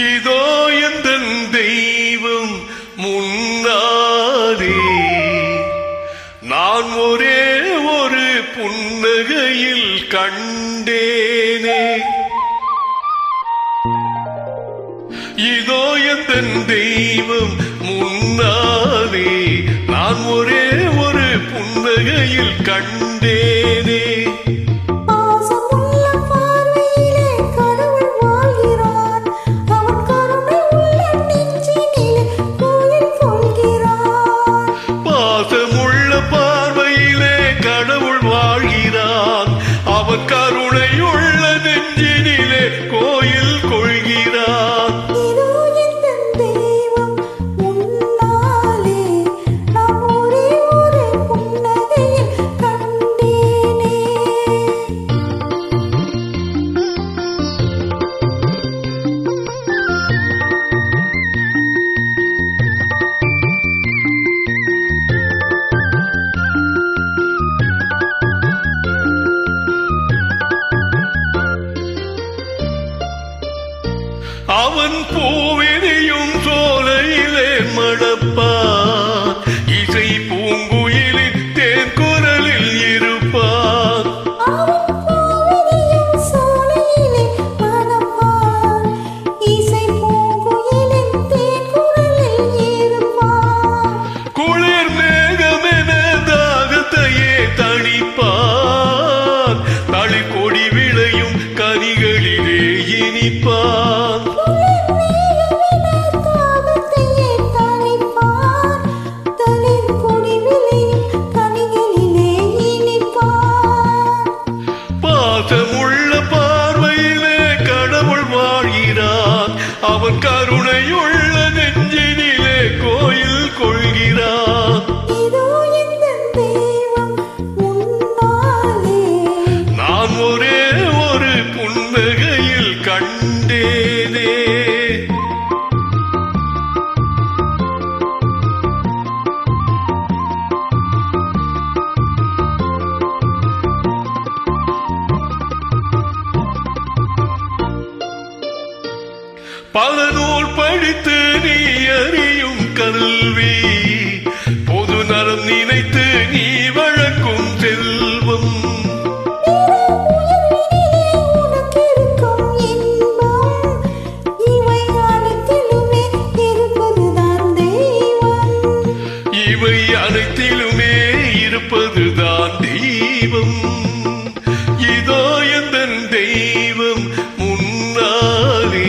இதோ எந்த தெய்வம் முன்னாரே நான் ஒரே ஒரு புன்னகையில் கண்டேனே. இதோ எந்த தெய்வம் முன்னாரே நான் ஒரே ஒரு புன்னகையில் கண்டேனே. அவன் கருணை உள்ள நெஞ்சினிலே கோயில் கொள்கிறான். அவன் பூவிரியும் சோலையிலே மணப்பான், இசை பூங்குயிலின் தேன் குரலில் இருப்பான். குளிர் மேகமென தாகத்தையே தணிப்பான், தளிர்கொடி விளையும் கனிகளிலே இனிப்பான். பாசமுள்ள பார்வையிலே கடவுள் வாழ்கிறான், அவன் கருணையுள்ள நெஞ்சினிலே கோயில் கொள்கிறான். நான் ஒரே ஒரு புன்னகையில் கண்டேனே. பல நூல் படித்து நீ அறியும் கல்வி, பொது நலம் நினைத்து நீ வழங்கும் செல்வம். இவை அனைத்திலுமே இருப்பதுதான் தெய்வம். இதோ எந்த தெய்வம் முன்னாலே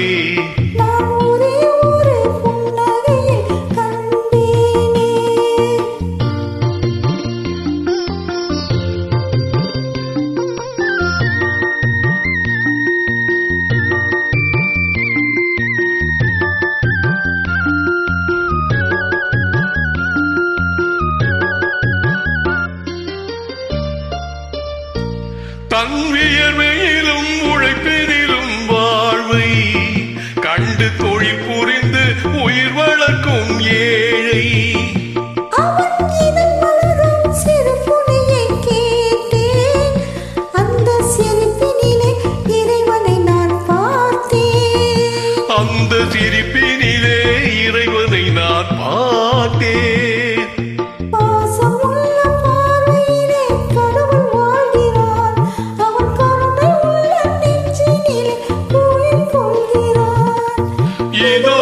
தன் வியர்வையிலும் உழைப்பினிலும் வாழ்வை கண்டு தொழில் புரிந்து உயிர் வளர்க்கும் ஏழை. அந்த சிரிப்பினிலே இறைவனை நான் பார்த்தேன். இதோ